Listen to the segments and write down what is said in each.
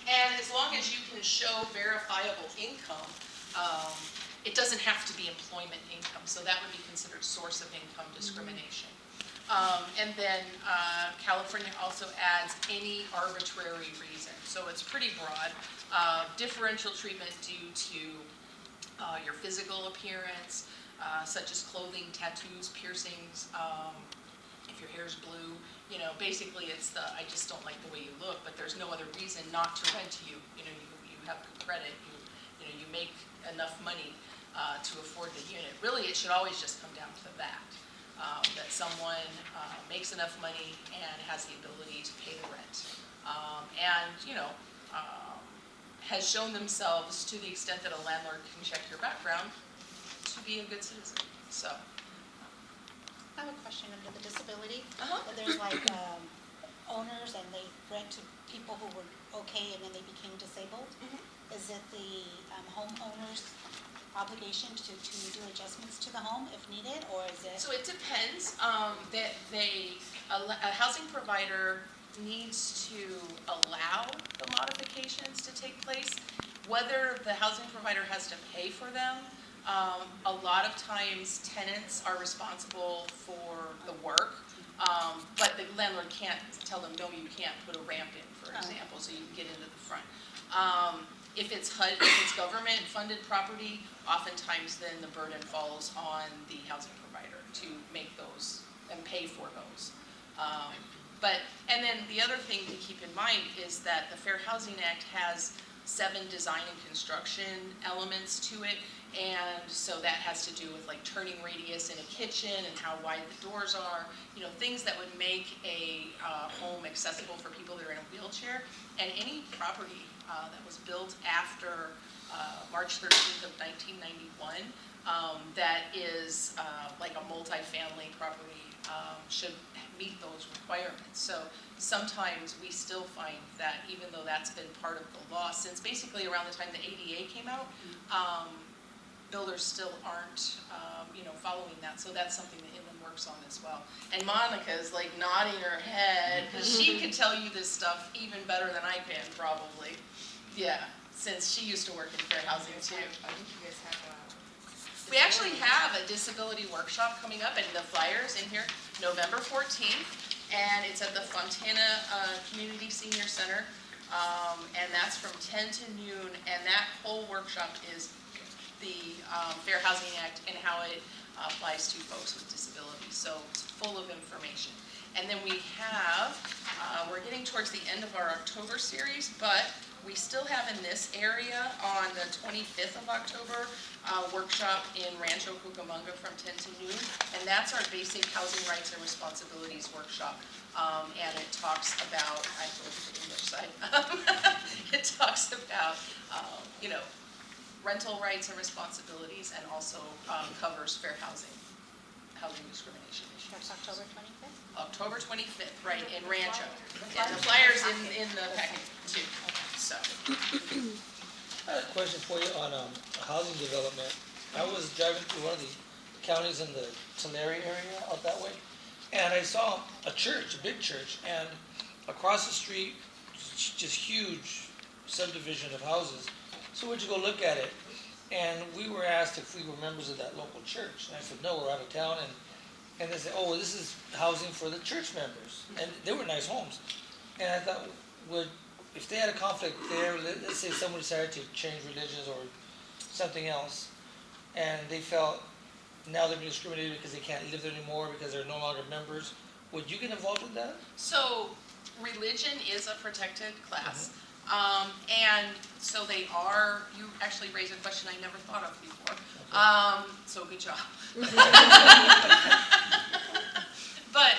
And as long as you can show verifiable income, it doesn't have to be employment income, so that would be considered source of income discrimination. And then California also adds any arbitrary reason, so it's pretty broad. Differential treatment due to your physical appearance, such as clothing, tattoos, piercings, if your hair's blue, you know, basically it's the, I just don't like the way you look, but there's no other reason not to rent to you. You know, you have good credit, you know, you make enough money to afford the unit. Really, it should always just come down to that, that someone makes enough money and has the ability to pay the rent. And, you know, has shown themselves, to the extent that a landlord can check your background, to be a good citizen. So. I have a question under the disability. Uh-huh. There's like owners and they rent to people who were okay and then they became disabled. Mm-hmm. Is it the homeowner's obligation to do adjustments to the home if needed, or is it? So it depends. That a housing provider needs to allow the modifications to take place. Whether the housing provider has to pay for them, a lot of times tenants are responsible for the work, but the landlord can't tell them, no, you can't put a ramp in, for example, so you can get into the front. If it's HUD, if it's government-funded property, oftentimes then the burden falls on the housing provider to make those and pay for those. And then the other thing to keep in mind is that the Fair Housing Act has 7 design and construction elements to it, and so that has to do with like turning radius in a kitchen and how wide the doors are, you know, things that would make a home accessible for people that are in a wheelchair. And any property that was built after March 13th of 1991 that is like a multi-family property should meet those requirements. So sometimes we still find that even though that's been part of the law since basically around the time the ADA came out, builders still aren't, you know, following that. So that's something that Inland works on as well. And Monica's like nodding her head because she could tell you this stuff even better than I can probably. Yeah, since she used to work in fair housing too. I think you guys have We actually have a disability workshop coming up, and the flyer's in here, November 14th, and it's at the Fontana Community Senior Center, and that's from 10 to noon, and that whole workshop is the Fair Housing Act and how it applies to folks with disabilities, so it's full of information. And then we have, we're getting towards the end of our October series, but we still have in this area on the 25th of October, workshop in Rancho Cucamonga from 10 to noon, and that's our basic housing rights and responsibilities workshop. And it talks about, I go to the English side, it talks about, you know, rental rights and responsibilities, and also covers fair housing discrimination issues. That's October 25th? October 25th, right, in Rancho. And the flyer's in the packet too. So. I have a question for you on housing development. I was driving through one of the counties in the Tulare area out that way, and I saw a church, a big church, and across the street, just huge subdivision of houses. So we went to go look at it, and we were asked if we were members of that local church. And I said, no, we're out of town. And they said, oh, well, this is housing for the church members. And they were nice homes. And I thought, if they had a conflict there, let's say someone decided to change religions or something else, and they felt now they're being discriminated because they can't live there anymore because they're no longer members, would you get involved with that? So religion is a protected class. And so they are, you actually raised a question I never thought of before. So good job. But,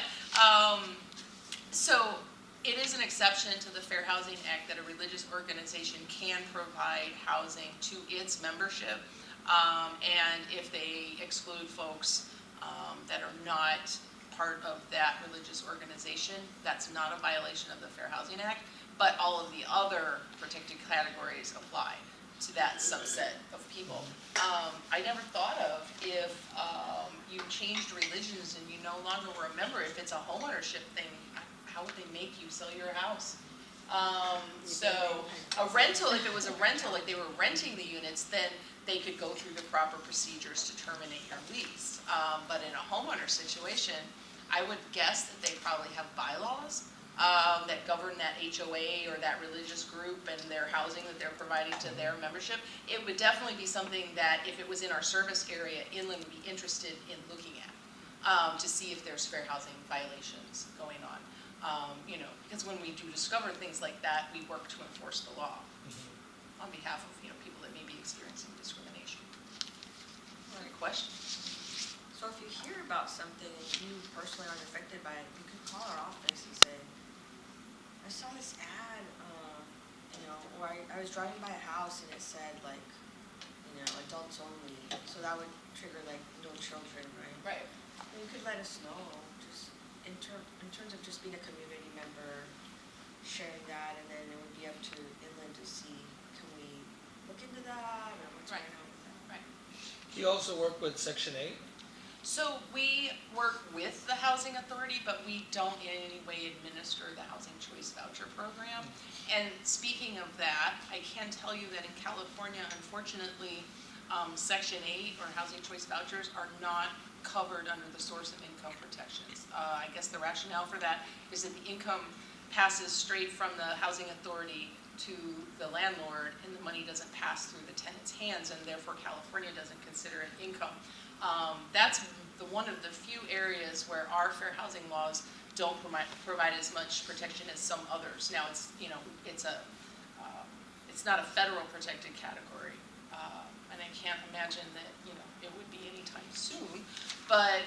so it is an exception to the Fair Housing Act that a religious organization can provide housing to its membership. And if they exclude folks that are not part of that religious organization, that's not a violation of the Fair Housing Act. But all of the other protected categories apply to that subset of people. I never thought of if you changed religions and you no longer were a member, if it's a homeownership thing, how would they make you sell your house? So A rental, if it was a rental, like they were renting the units, then they could go through the proper procedures to terminate your lease. But in a homeowner situation, I would guess that they probably have bylaws that govern that HOA or that religious group and their housing that they're providing to their membership. It would definitely be something that, if it was in our service area, Inland would be interested in looking at, to see if there's fair housing violations going on. You know, because when we do discover things like that, we work to enforce the law on behalf of, you know, people that may be experiencing discrimination. Good question. So if you hear about something and you personally aren't affected by it, you can call our office and say, I saw this ad, you know, or I was driving by a house and it said like, you know, adults only. So that would trigger like no children, right? Right. And you could let us know, just in terms of just being a community member, sharing that, and then it would be up to Inland to see, can we look into that, or what's Right. going on with that? Right. Do you also work with Section 8? So we work with the Housing Authority, but we don't in any way administer the Housing Choice Voucher Program. And speaking of that, I can tell you that in California, unfortunately, Section 8 or Housing Choice Vouchers are not covered under the source of income protections. I guess the rationale for that is that the income passes straight from the Housing Authority to the landlord, and the money doesn't pass through the tenant's hands, and therefore California doesn't consider it income. That's one of the few areas where our fair housing laws don't provide as much protection as some others. Now, it's, you know, it's not a federal protected category, and I can't imagine that, you know, it would be anytime soon. But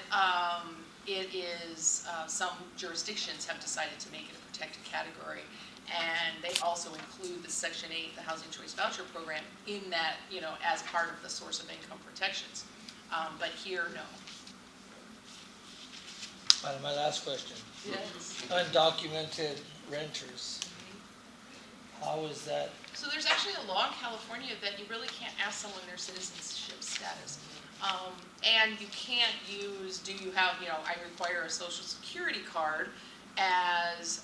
it is, some jurisdictions have decided to make it a protected category, and they also include the Section 8, the Housing Choice Voucher Program, in that, you know, as part of the source of income protections. But here, no. And my last question, Yes. undocumented renters, how is that? So there's actually a law in California that you really can't ask someone their citizenship status. And you can't use, do you have, you know, I require a social security card as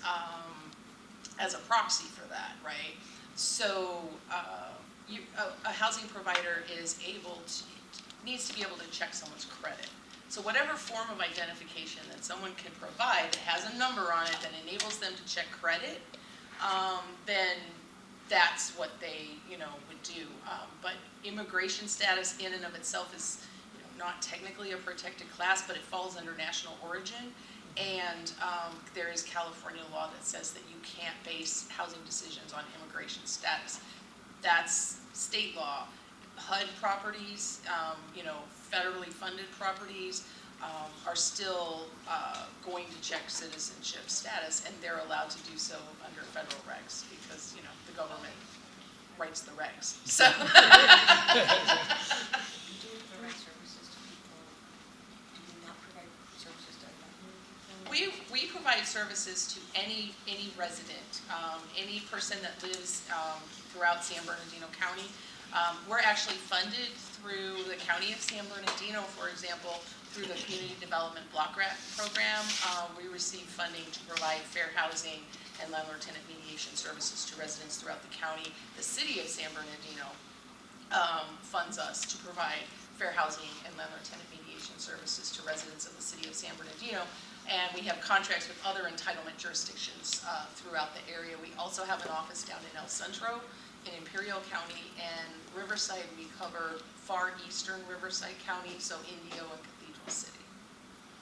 a proxy for that, right? So a housing provider needs to be able to check someone's credit. So whatever form of identification that someone can provide that has a number on it that enables them to check credit, then that's what they, you know, would do. But immigration status in and of itself is, you know, not technically a protected class, but it falls under national origin. And there is California law that says that you can't base housing decisions on immigration status. That's state law. HUD properties, you know, federally funded properties are still going to check citizenship status, and they're allowed to do so under federal regs because, you know, the government writes the regs. So. Do you provide services to people? Do you not provide services to undocumented people? We provide services to any resident, any person that lives throughout San Bernardino County. We're actually funded through the County of San Bernardino, for example, through the Community Development Block Grant Program. We receive funding to provide fair housing and landlord-tenant mediation services to residents throughout the county. The City of San Bernardino funds us to provide fair housing and landlord-tenant mediation services to residents of the City of San Bernardino. And we have contracts with other entitlement jurisdictions throughout the area. We also have an office down in El Centro in Imperial County, and Riverside, we cover far eastern Riverside County, so Indio and Cathedral City.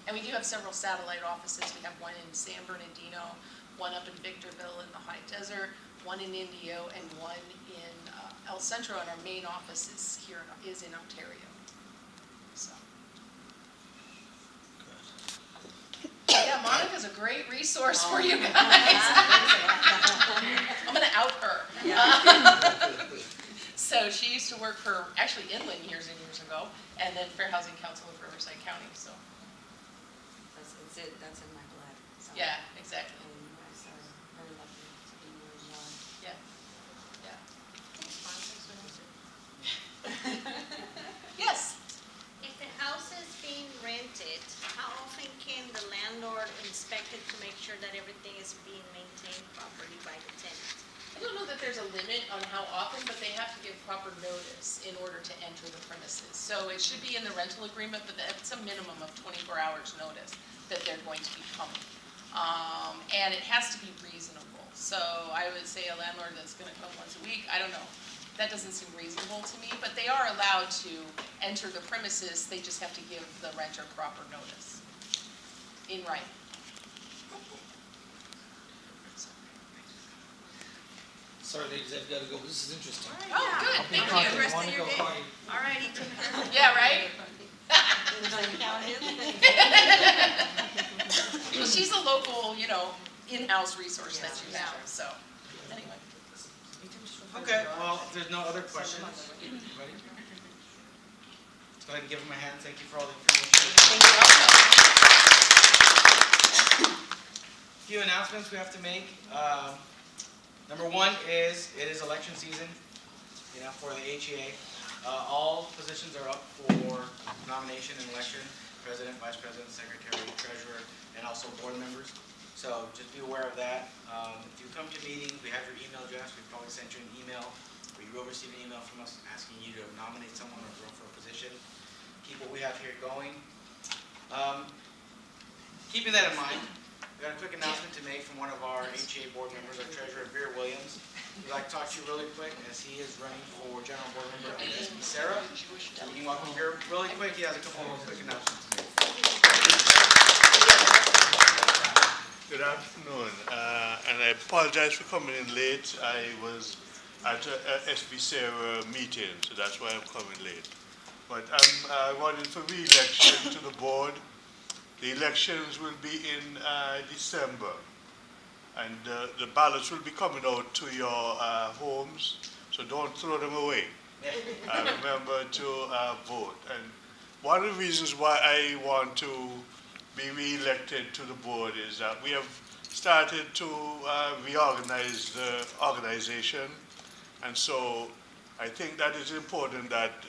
And we do have several satellite offices. We have one in San Bernardino, one up in Victorville in the high desert, one in Indio, and one in El Centro, and our main office is in Ontario. So. Yeah, Monica's a great resource for you guys. I'm gonna out her. So she used to work for, actually Inland years and years ago, and then Fair Housing Council of Riverside County, so. That's in my blood. So. Yeah, exactly. And you guys are very lucky to be where you are. Yeah, yeah. Thanks, Mom. Thanks for answering. Yes, If the house is being rented, how often can the landlord inspect it to make sure that everything is being maintained properly by the tenant? I don't know that there's a limit limit on how often, but they have to give proper notice in order to enter the premises. So it should be in the rental agreement, but that's a minimum of 24 hours notice that they're going to be coming. And it has to be reasonable. So I would say a landlord that's gonna come once a week, I don't know. That doesn't seem reasonable to me, but they are allowed to enter the premises, they just have to give the renter proper notice in writing. Sorry, ladies, I've got to go. This is interesting. Oh, good, thank you. Rest of Wanna your go day. party. All righty. Yeah, right? Well, she's a local, in-house resource that you have, so, anyway. Okay, well, if there's no other questions, ready? Let's go ahead and give them a hand. Thank you for all the information. A few announcements we have to make. Number one is, it is election season, for the HEA. All positions are up for nomination and election, president, vice president, secretary, treasurer, and also board members. So just be aware of that. If you come to meetings, we have your email address. We probably sent you an email, or you will receive an email from us asking you to nominate someone or run for a position. Keep what we have here going. Keeping that in mind, we got a quick announcement to make from one of our HEA board members, our treasurer, Veer Williams. We'd like to talk to you really quick as he is running for general board member of SB Sarah. So we can welcome here really quick. He has a couple of quick announcements to make. Good afternoon, and I apologize for coming in late. I was at a SB Sarah meeting, so that's why I'm coming late. But I'm running for re-election to the board. The elections will be in December, and the ballots will be coming out to your homes, so don't throw them away. Remember to vote. And one of the reasons why I want to be re-elected to the board is that we have started to reorganize the organization, and so I think that it's important that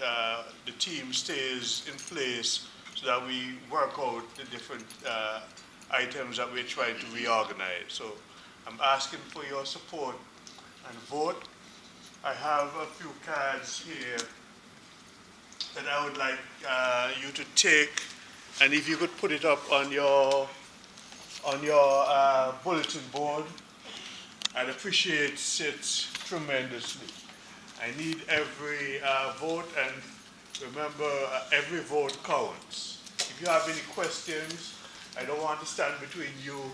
the team stays in place so that we work out the different items that we're trying to reorganize. So I'm asking for your support and vote. I have a few cards here that I would like you to take, and if you could put it up on your bulletin board, I'd appreciate it tremendously. I need every vote, and remember, every vote counts. If you have any questions, I don't want to stand between you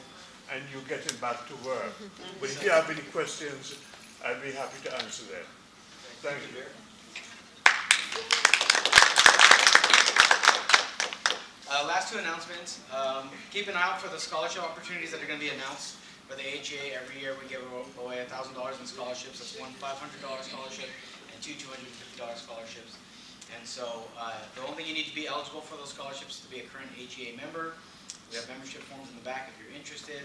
and you getting back to work. But if you have any questions, I'd be happy to answer them. Thank you. Last two announcements. Keep an eye out for the scholarship opportunities that are going to be announced by the HEA. Every year we give away $1,000 in scholarships. That's one $500 scholarship and two $250 scholarships. And so the only thing you need to be eligible for those scholarships is to be a current HEA member. We have membership forms in the back if you're interested.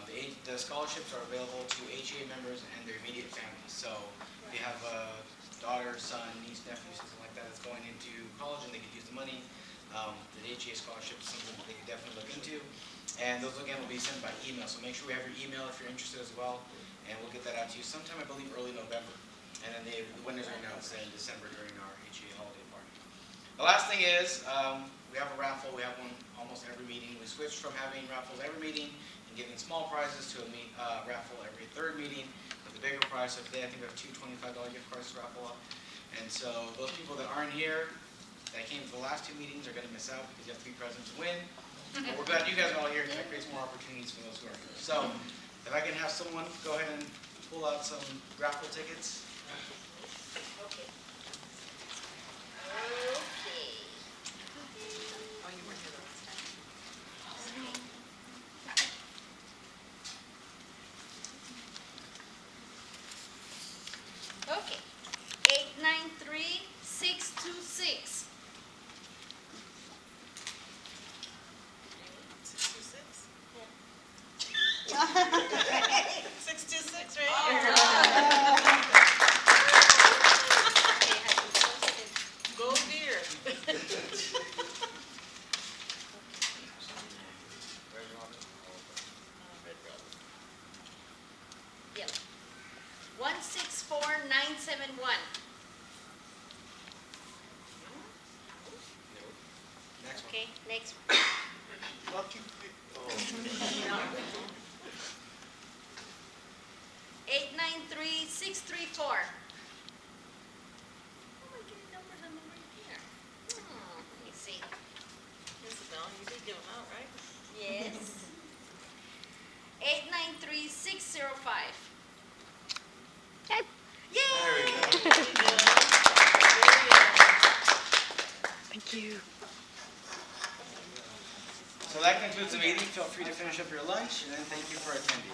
The scholarships are available to HEA members and their immediate families. So if you have a daughter, son, niece, nephew, something like that that's going into college and they could use the money, the HEA scholarship is something that they can definitely look into. And those, again, will be sent by email. So make sure we have your email if you're interested as well. And we'll get that out to you sometime, I believe, early November. And then the winners are announced in December during our HEA holiday party. The last thing is, we have a raffle. We have one almost every meeting. We switched from having raffles every meeting and giving small prizes to a raffle every third meeting with the bigger prize. So today I think we have two $25 gift cards to raffle off. And so those people that aren't here, that came to the last two meetings, are going to miss out because you have to be present to win. But we're glad you guys are all here because that creates more opportunities for those who are here. So if I can have someone go ahead and pull out some raffle tickets. Okay. Okay. 893626. 626, right? Go Deer. 971. Next one. Okay, next. Lucky, oh, 893634. Oh, my goodness, numbers are over here. Let me see. Isabel, you did give them out, right? Yes. 893605. Yay! Thank you. So that concludes the meeting. Feel free to finish up your lunch, and then thank you for attending.